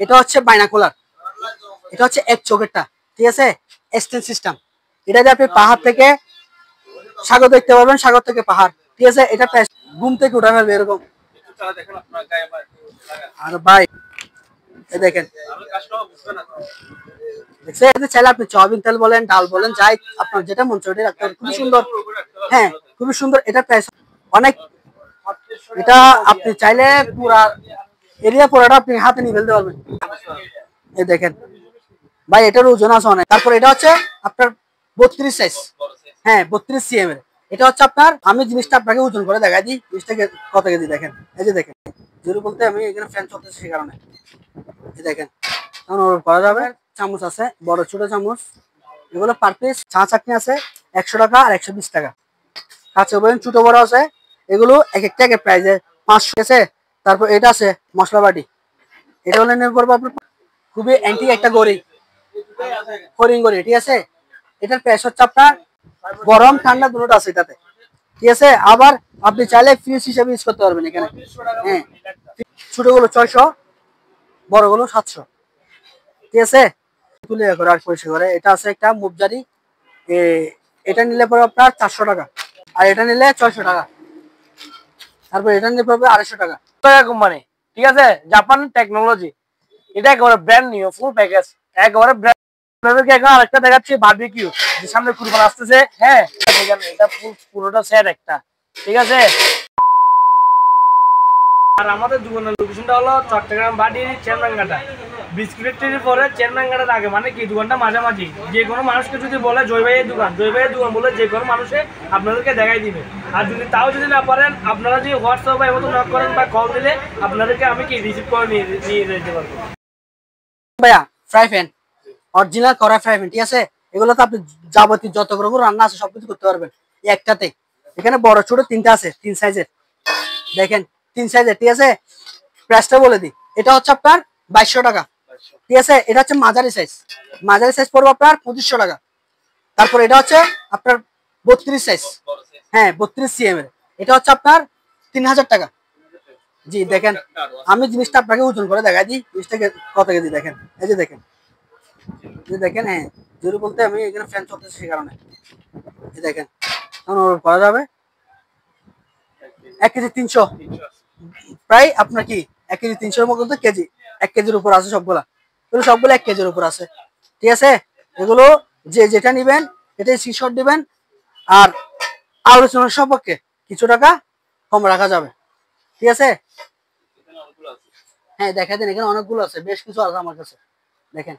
এটা হচ্ছে বাইনাকুলার, এটা হচ্ছে এক চোখেরটা, ঠিক আছে, এক্সটেন্স সিস্টেম। এটা দিয়ে আপনি পাহাড় থেকে সাগর দেখতে পারবেন, সাগর থেকে পাহাড়, ঠিক আছে। এটা ঘুম থেকে উঠা ফেলবে এরকম। আর ভাই দেখেন, চাইলে আপনি সয়াবিন তেল বলেন, ডাল বলেন, যাই আপনার যেটা মন চায় রাখতে পারেন। খুবই সুন্দর, হ্যাঁ খুবই সুন্দর। এটা প্রাইস অনেক, এটা আপনি চাইলে পুরা এরিয়া পুরাটা আপনি হাতে নিয়ে ফেলতে পারবেন। এই দেখেন ভাই, এটার ওজন আছে অনেক। তারপর এটা হচ্ছে আপনার 32 সাইজ, হ্যাঁ 32 সিএম এর। এটা হচ্ছে আপনার, আমি জিনিসটা আপনাকে ওজন করে দেখাই দিই, জিনিসটাকে কত কেজি দেখেন। এই যে দেখেন, জোরে বলতে আমি এখানে ফ্যান চলতেছে সেই কারণে। এই দেখেন করা যাবে। চামচ আছে বড় ছোট চামচ, এগুলো পার পিস। চা চাটনি আছে 100 টাকা আর 120 টাকা। কাছে বলেন ছোট বড় আছে, এগুলো এক একটা এক প্রাইজে 500 আছে। তারপর এটা আছে মশলা বাটি, এটা হলে নিয়ে করবো আপনার খুবই অ্যান্টিক একটা গড়ি, হরিণ গড়ি, ঠিক আছে। এটার প্রাইস হচ্ছে আপনার গরম ঠান্ডা দুটো আছে এটাতে, ঠিক আছে। আবার আপনি চাইলে ফ্রিজ হিসাবে ইউজ করতে পারবেন এখানে, হ্যাঁ। ছোটগুলো 600, বড়গুলো 700, ঠিক আছে। তুলে করে আর পরিষ্কার করে। এটা আছে একটা মুবজারি, এটা নিলে পরে আপনার 400 টাকা, আর এটা নিলে 600 টাকা। তারপর এটা নিলে পড়বে 250 টাকা। কোম্পানি, ঠিক আছে, জাপান টেকনোলজি। এটা একেবারে ব্র্যান্ড নিউ ফুল প্যাকেজ, একেবারে ব্র্যান্ড। আপনাদেরকে এখন আরেকটা দেখাচ্ছি, বারবিকিউ, যে সামনে কুরবান আসতেছে, হ্যাঁ এটা পুরোটা সেট একটা, ঠিক আছে। আর আমাদের দোকানের লোকেশনটা হলো চট্টগ্রাম বাড়ি চেরমাঙ্গাটা, বিস্কুটের পরে চেরমাঙ্গাটার আগে, মানে কি দোকানটা মাঝামাঝি। যে কোনো মানুষকে যদি বলে জয় ভাইয়ের দোকান, জয় ভাইয়ের দোকান বলে যে কোনো মানুষে আপনাদেরকে দেখাই দিবে। আর যদি তাও যদি না পারেন, আপনারা যদি হোয়াটসঅ্যাপে এমন নক করেন বা কল দিলে আপনাদেরকে আমি কি রিসিভ করে নিয়ে যেতে পারবো। ভাইয়া ফ্রাই প্যান, অরিজিনাল করা ফ্রাই প্যান, ঠিক আছে। এগুলো তো আপনি যাবতীয় যত রকম রান্না আছে সবকিছু করতে পারবেন একটাতে। এখানে বড় ছোট তিনটা আছে, 3 সাইজের, দেখেন 3 সাইজের, ঠিক আছে। প্রাইসটা বলে দিই, এটা হচ্ছে আপনার 2200 টাকা, ঠিক আছে। এটা হচ্ছে মাঝারি সাইজ, মাঝারি সাইজ পড়বে আপনার 2500 টাকা। তারপর এটা হচ্ছে আপনার 32 সাইজ, হ্যাঁ 32 সিএম এর, এটা হচ্ছে আপনার 3000 টাকা। জি দেখেন, আমি জিনিসটা আপনাকে ওজন করে দেখাই দিই, জিনিসটাকে কত কেজি দেখেন। এই যে দেখেন, দেখেন, হ্যাঁ জোরে বলতে আমি এখানে ফ্যান চলতেছে সেই কারণে। এই দেখেন করা যাবে 1 কেজি 300, প্রায় আপনার কি 1 কেজি 300 মতো কেজি, 1 কেজির উপর আছে সবগুলা, এগুলো সবগুলো 1 কেজির উপর আছে, ঠিক আছে। এগুলো যে যেটা নিবেন এটাই স্ক্রিনশট দিবেন, আর আলোচনার সম্পর্কে কিছু টাকা কম রাখা যাবে, ঠিক আছে। হ্যাঁ দেখা দেন, এখানে অনেকগুলো আছে, বেশ কিছু আছে আমার কাছে, দেখেন।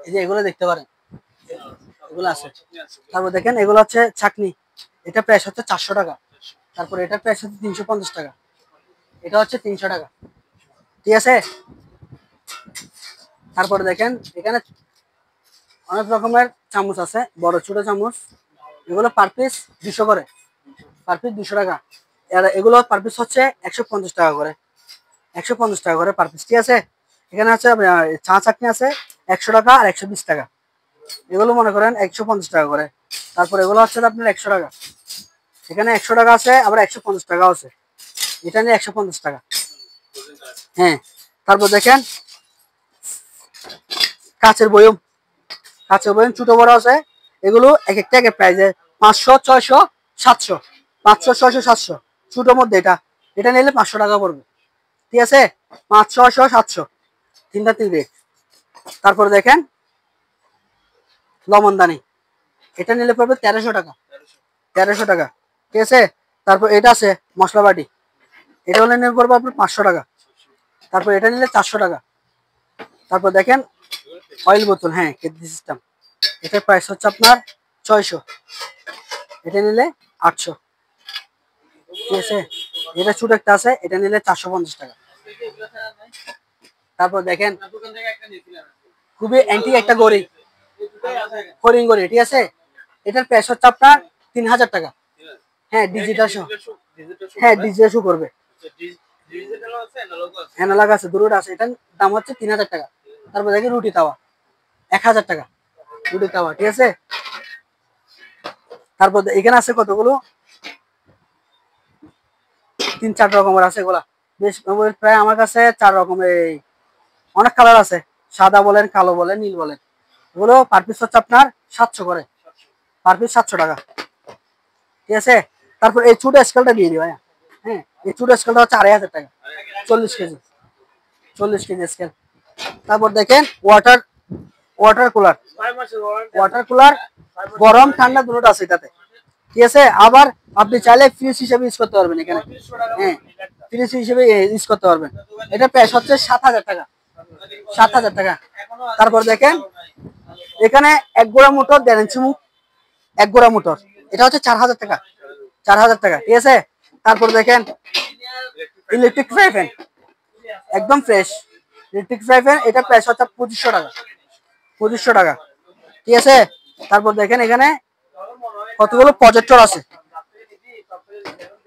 এই যে এগুলো দেখতে পারেন, এগুলো আছে। তারপর দেখেন এগুলো হচ্ছে ছাকনি, এটা প্রাইস হচ্ছে 400 টাকা। তারপর এটা প্রাইস হচ্ছে 350 টাকা, এটা হচ্ছে 300 টাকা, ঠিক আছে। তারপরে দেখেন এখানে অনেক রকমের চামচ আছে, বড় ছোট চামচ, এগুলো পার পিস 200 করে, পার পিস 200 টাকা। আর এগুলো পার পিস হচ্ছে 150 টাকা করে, 150 টাকা করে পার পিস, ঠিক আছে। এখানে আছে চা চাটনি আছে 100 টাকা আর 120 টাকা, এগুলো মনে করেন 150 টাকা করে। তারপর এগুলো হচ্ছে আপনার 100 টাকা, এখানে 100 টাকা আছে, আবার 150 টাকাও আছে, এটা নিয়ে 150 টাকা, হ্যাঁ। তারপর দেখেন কাচের বয়ম, কাচের বয়ম ছোট বড় আছে, এগুলো এক একটা এক প্রাইজে 500, 600, 700, 500, 600, 700, ছোটোর মধ্যে এটা, এটা নিলে 500 টাকা পড়বে, ঠিক আছে। 500, 600, 700, তিনটা তিন রেট। তারপরে দেখেন লবণদানি, এটা নিলে পড়বে 1300 টাকা, 1300 টাকা, ঠিক আছে। তারপর এটা আছে মশলা বাটি, এটা হলে নিলে পড়বে আপনার 500 টাকা। তারপর এটা নিলে 400 টাকা। তারপর দেখেন অয়েল বোতল, হ্যাঁ কেজি সিস্টেম, এটার প্রাইস হচ্ছে আপনার 600, এটা নিলে 800, ঠিক আছে। এটা ছোট একটা আছে, এটা নিলে 450 টাকা। তারপর দেখেন খুবই অ্যান্টিক একটা গড়ি, হরিণ গড়ি, ঠিক আছে। এটার প্রাইস হচ্ছে আপনার 3000 টাকা, হ্যাঁ ডিজিটাল শো, হ্যাঁ ডিজিটাল শো করবে, অ্যানালগ আছে, দুটোটা আছে। এটার দাম হচ্ছে 3000 টাকা। তারপর দেখেন রুটি তাওয়া 1000 টাকা, রুটি তাওয়া, ঠিক আছে। তারপর এখানে আছে কতগুলো 3-4 রকমের আছে এগুলা। বেশ প্রায় আমার কাছে 4 রকমের অনেক কালার আছে, সাদা বলেন, কালো বলেন, নীল বলেন। এগুলো পার পিস হচ্ছে আপনার 700 করে, পার পিস 700 টাকা, ঠিক আছে। তারপর এই ছোট স্কেলটা দিয়ে দিই ভাই। হ্যাঁ, এই ছোট স্কেলটা হচ্ছে 2500 টাকা, 40 কেজি, 40 কেজি স্কেল। তারপর দেখেন ওয়াটার কুলার, ওয়াটার কুলার গরম ঠান্ডা দুটোটা আছে এটাতে, ঠিক আছে। আবার আপনি চাইলে ফ্রিজ হিসেবে ইউজ করতে পারবেন এখানে। হ্যাঁ, ফ্রিজ হিসেবে ইউজ করতে পারবেন। এটা প্রাইস হচ্ছে 7000 টাকা, 7000 টাকা। তারপর দেখেন এখানে 1 গোড়া মোটর, 1.5 ইঞ্চি মুখ, 1 গোড়া মোটর, এটা হচ্ছে 4000 টাকা, 4000 টাকা, ঠিক আছে। তারপর দেখেন ইলেকট্রিক ফ্রাই প্যান, একদম ফ্রেশ ইলেকট্রিক ফ্রাই প্যান, এটা প্রাইস হচ্ছে 2500 টাকা, 2500 টাকা, ঠিক আছে। তারপর দেখেন এখানে কতগুলো প্রজেক্টর আছে,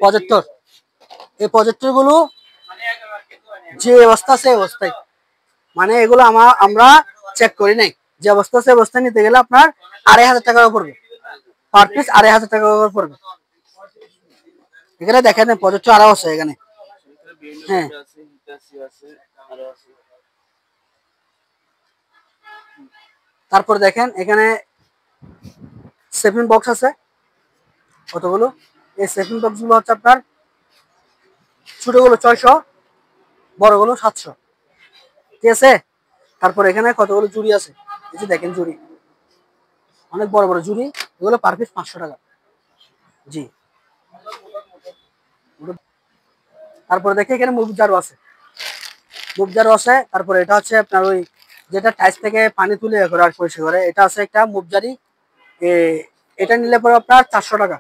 প্রজেক্টর, এই প্রজেক্টর গুলো যে অবস্থা আছে অবস্থায়, মানে এগুলো আমরা চেক করি নাই, যে অবস্থা আছে অবস্থায় নিতে গেলে আপনার 2500 টাকা পড়বে, পার পিস 2500 টাকা পড়বে। এখানে দেখেন প্রজেক্টর আরো আছে এখানে। হ্যাঁ, তারপর দেখেন এখানে 7 বক্স আছে কতগুলো। এই 7 বক্স গুলো হচ্ছে আপনার ছোটগুলো 600, বড়গুলো 700, ঠিক আছে। তারপর এখানে কতগুলো জুড়ি আছে, এই যে দেখেন জুড়ি, অনেক বড় বড় জুড়ি, এগুলো পার পিস 500 টাকা, জি। তারপরে দেখে এখানে মুভ জারও আছে, মুভ জারও আছে। তারপরে এটা হচ্ছে আপনার ওই যেটা টাইস থেকে পানি তুলে করে আর পরিষ্কার করে, এটা আছে একটা মুভ জারি, এটা নিলে পরে আপনার 400 টাকা,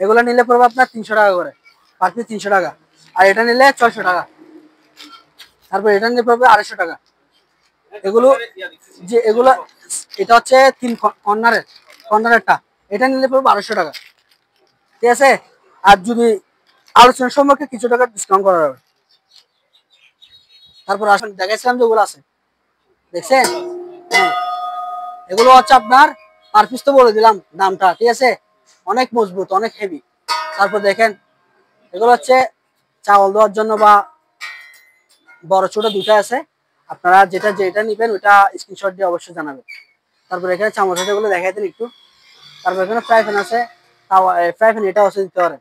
এগুলো নিলে পড়বে আপনার 300 টাকা করে, পার পিস 300 টাকা। আর এটা নিলে 600 টাকা। তারপর এটা নিলে পড়বে 250 টাকা। এগুলো যে এগুলো, এটা হচ্ছে 3 কর্নারেরটা, এটা নিলে পড়বে 1200 টাকা, ঠিক আছে। আর যদি আলোচনার সম্পর্কে কিছু টাকা ডিসকাউন্ট করা হবে। তারপর আসলে দেখাইছিলাম যেগুলো আছে, দেখছেন। হ্যাঁ, এগুলো হচ্ছে আপনার পার পিস তো বলে দিলাম দামটা, ঠিক আছে, অনেক মজবুত, অনেক হেভি। তারপর দেখেন এগুলো হচ্ছে চাউল দেওয়ার জন্য বা বড় ছোট দুটা আছে, আপনারা যেটা নিবেন ওটা স্ক্রিনশট দিয়ে অবশ্যই জানাবেন। তারপর এখানে চামচ আছে, এগুলো দেখাই দেন একটু। তারপর এখানে ফ্রাই প্যান আছে, ফ্রাই প্যান এটা অবশ্যই দিতে পারেন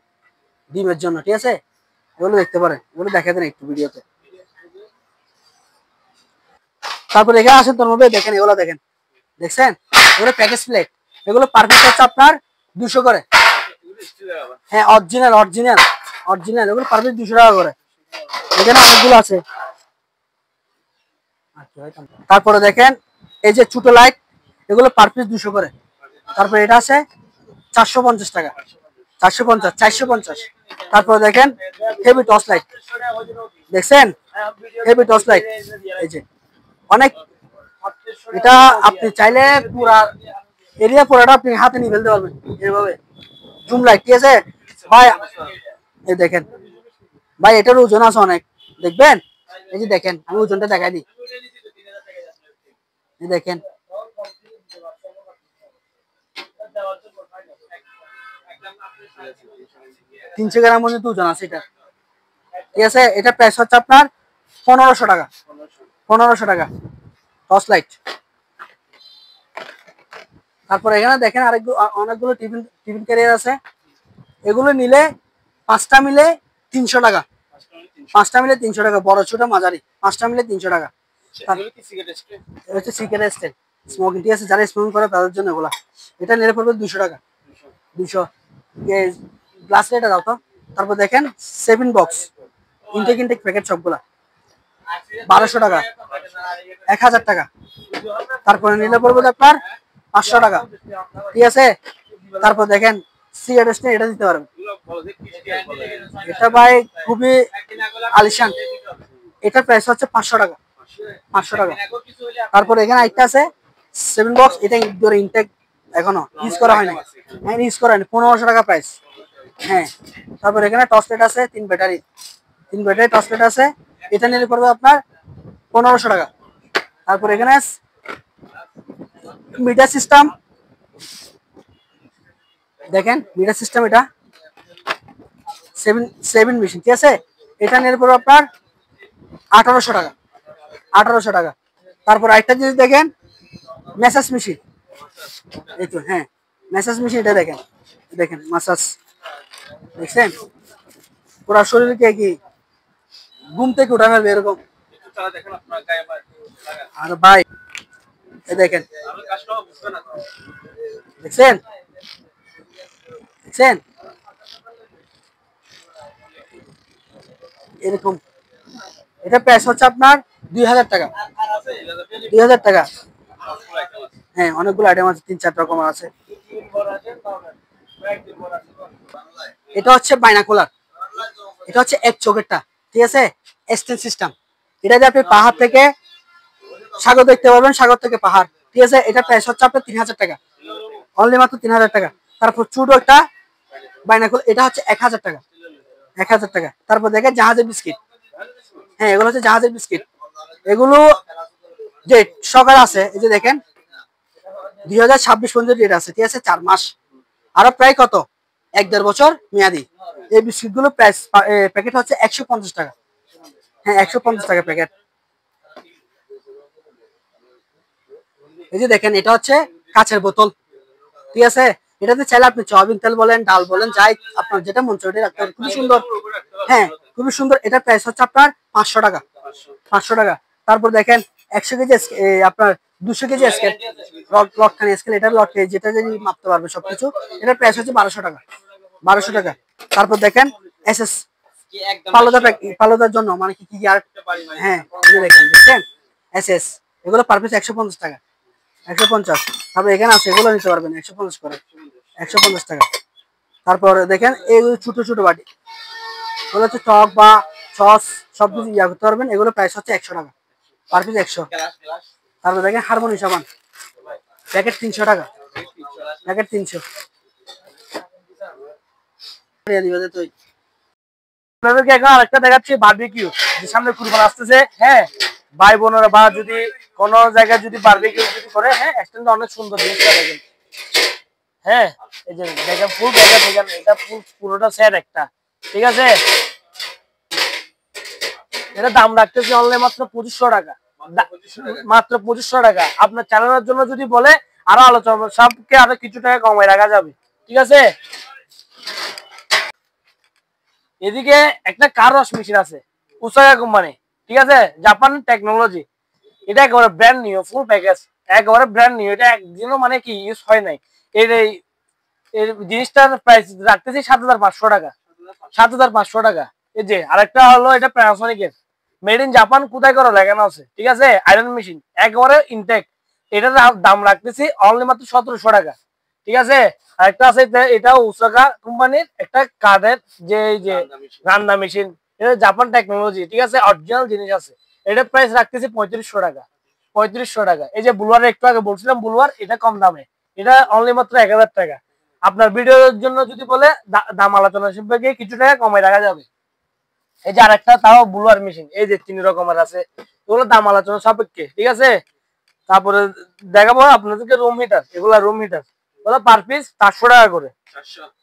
ডিমের জন্য, ঠিক আছে, এগুলো দেখতে পারেন, এগুলো দেখাই দেন একটু ভিডিওতে। তারপর এখানে আসেন তোর মধ্যে দেখেন, এগুলো দেখেন, দেখছেন, এগুলো প্যাকেজ প্লেট, এগুলো পার পিস হচ্ছে আপনার 200 করে। হ্যাঁ, অরিজিনাল অরিজিনাল অরিজিনাল, এগুলো পার পিস 200 টাকা করে। এখানে অনেকগুলো আছে। তারপরে দেখেন এই যে ছোট লাইট, এগুলো পার পিস 200 করে। তারপরে এটা আছে 450 টাকা, 450, 450। তারপরে দেখেন হেভি টর্চ লাইট, দেখছেন, হেভি টর্চ লাইট, এই যে অনেক, এটা আপনি চাইলে পুরা এরিয়া পুরাটা আপনি হাতে নিয়ে ফেলতে পারবেন এইভাবে, জুম লাইট, ঠিক আছে ভাই। এই দেখেন ভাই, এটার ওজন আছে অনেক, দেখবেন, এই যে দেখেন, আমি ওজনটা দেখাই দিই, এই দেখেন, 300 গ্রাম পর্যন্ত ওজন আছে এটা, ঠিক আছে। এটা প্রাইস হচ্ছে আপনার 1500 টাকা, 1500 টাকা টর্চ লাইট। তারপর এখানে দেখেন অনেকগুলো টিফিন ক্যারিয়ার আছে, এগুলো নিলে 5টা মিলে 300 টাকা, 5টা মিলে 300 টাকা, বড় ছোট মাঝারি 5টা মিলে 300 টাকা। হচ্ছে সিগারেট স্ট্যান্ড, স্মোকিং, ঠিক আছে, যারা স্মোকিং করে তাদের জন্য এগুলা। এটা নিলে পড়বে 200 টাকা, 200। গ্লাস এটা দাও তো। তারপর দেখেন 7 বক্স ইনটেক প্যাকেট সবগুলা 1200 টাকা, 1000 টাকা। তারপরে নিলে পড়বে আপনার 500 টাকা, ঠিক আছে। তারপর দেখেন সিগারেট স্ট্যান্ড, এটা দিতে পারবেন, এটা ভাই খুবই আলিশান, এটার প্রাইস হচ্ছে 500 টাকা, 500 টাকা। তারপর এখানে একটা আছে 7 বক্স, এটা ধরে ইনটেক এখনো ইউজ করা হয় না, হ্যাঁ ইউজ করা হয়নি, 1500 টাকা প্রাইস। হ্যাঁ, তারপর এখানে টর্চ লাইট আছে 3 ব্যাটারি টর্চ লাইট আছে, এটা নিলে পড়বে আপনার 1500 টাকা। তারপর এখানে মিটার সিস্টেম, দেখেন মিটার সিস্টেম, এটা সেভেন মেশিন, ঠিক আছে। এটা নিয়ে পড়বে আপনার 1800 টাকা, 1800 টাকা। তারপর আরেকটা জিনিস দেখেন, ম্যাসাজ মেশিন, এই তো, হ্যাঁ ম্যাসাজ মেশিন, এটা দেখেন, দেখেন ম্যাসাজ, দেখছেন পুরা শরীরকে কি ঘুম থেকে উঠা ফেলবে এরকম। আর ভাই এই দেখেন, দেখছেন দেখছেন এরকম। এটা প্রাইস হচ্ছে আপনার 2000 টাকা, 2000 টাকা। হ্যাঁ অনেকগুলো আইটেম আছে, 3-4 রকমের আছে। এটা হচ্ছে বাইনাকুলার, এটা হচ্ছে এক চোখেরটা, ঠিক আছে, এক্সটেন্ড সিস্টেম। এটা দিয়ে আপনি পাহাড় থেকে সাগর দেখতে পারবেন, সাগর থেকে পাহাড়, ঠিক আছে। এটা প্রাইস হচ্ছে আপনার 3000 টাকা, অনলি মাত্র 3000 টাকা। তারপর ছোট একটা বাইনাকুলার, এটা হচ্ছে 1000 টাকা, 1000 টাকা। তারপর দেখেন জাহাজের বিস্কিট, হ্যাঁ এগুলো হচ্ছে জাহাজের বিস্কিট। এগুলো যে সকার আছে, এই যে দেখেন 2026 পর্যন্ত ডেট আছে, ঠিক আছে, 4 মাস, আরো প্রায় কত 1-1.5 বছর মেয়াদি। এই বিস্কিট গুলো প্রাইস প্যাকেট হচ্ছে 150 টাকা, হ্যাঁ 150 টাকা প্যাকেট। এই যে দেখেন এটা হচ্ছে কাঁচের বোতল, ঠিক আছে। এটাতে চাইলে আপনি সয়াবিন তেল বলেন, ডাল বলেন, যাই আপনার যেটা মন চায় ওটা রাখতে পারেন, খুবই সুন্দর, হ্যাঁ খুবই সুন্দর। এটার প্রাইস হচ্ছে আপনার 500 টাকা, 500 টাকা। তারপর দেখেন 100 কেজি আপনার 200 কেজি স্কেল, লটখানি স্কেল, এটার লট যেটা যদি মাপতে পারবে সবকিছু। এটার প্রাইস হচ্ছে 1200 টাকা, 1200 টাকা। তারপর দেখেন এসএস পালোদার জন্য মানে কি কি আর, হ্যাঁ এই যে দেখেন, দেখছেন এসএস, এগুলো পার পিস 150 টাকা, 150। তারপর এখানে আছে, এগুলো নিতে পারবেন 150 করে, 150 টাকা। তারপর দেখেন এই ছোট ছোট বাটি, এগুলো হচ্ছে টক বা সস সব কিছু ইয়া করতে পারবেন, এগুলো প্রাইস হচ্ছে 100 টাকা, পার পিস 100। তারপর দেখেন হারমোনি সাবান, প্যাকেট 300 টাকা, প্যাকেট 300। আপনাদেরকে এখন আরেকটা দেখাচ্ছি বারবিকিউ, যে সামনে কুরবানি আসতেছে, হ্যাঁ ভাই বোনেরা বা যদি কোনো জায়গায় যদি বারবিকিউ যদি করে, হ্যাঁ এক্সটেন্ড অনেক সুন্দর জিনিসটা দেখেন, হ্যাঁ এই যে দেখেন ফুল প্যাকেট, দেখেন এটা ফুল পুরোটা সেট একটা, ঠিক আছে। এটা দাম রাখতেছি অনলি মাত্র 2500 টাকা, মাত্র 2500 টাকা। আপনার চালানোর জন্য যদি বলে আরো আলোচনা সবকে আরো কিছু টাকা কমায় রাখা যাবে, ঠিক আছে। এদিকে একটা কার ওয়াশ মেশিন আছে, উসাকা কোম্পানি, ঠিক আছে, জাপান টেকনোলজি। এটা একেবারে ব্র্যান্ড নিউ, ফুল প্যাকেজ, একেবারে ব্র্যান্ড নিউ। এটা একদিনও মানে কি ইউজ হয় নাই। এর এর জিনিসটার প্রাইস রাখতেছি 7500 টাকা, 7500 টাকা। এই যে আরেকটা হলো এটা প্যানাসোনিকের, মেড ইন জাপান, কোথায় করো লেখানো আছে, ঠিক আছে, আয়রন মেশিন একেবারে ইনটেক। এটার দাম রাখতেছি অনলি মাত্র 1700 টাকা, ঠিক আছে। আরেকটা আছে, এটা ওসাকা কোম্পানির একটা কাঠের যে এই যে রান্না মেশিন, এটা জাপান টেকনোলজি, ঠিক আছে, অরিজিনাল জিনিস আছে। এটা প্রাইস রাখতেছি 3500 টাকা, 3500 টাকা। এই যে বুলওয়ার একটু আগে বলছিলাম, বুলওয়ার এটা কম দামে, এটা অনলি মাত্র 1000 টাকা। আপনার ভিডিওর জন্য যদি বলে দাম আলোচনা সম্পর্কে কিছু টাকা কমাই রাখা যাবে। এই যে আরেকটা তাও বুলওয়ার মেশিন, এই যে 3 রকমের আছে, এগুলো দাম আলোচনা সাপেক্ষে, ঠিক আছে। তারপরে দেখাবো আপনাদেরকে রুম হিটার, এগুলা রুম হিটার, ওগুলো পার পিস 400 টাকা করে,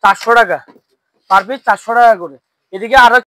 400 টাকা পার পিস, 400 টাকা করে। এদিকে আরো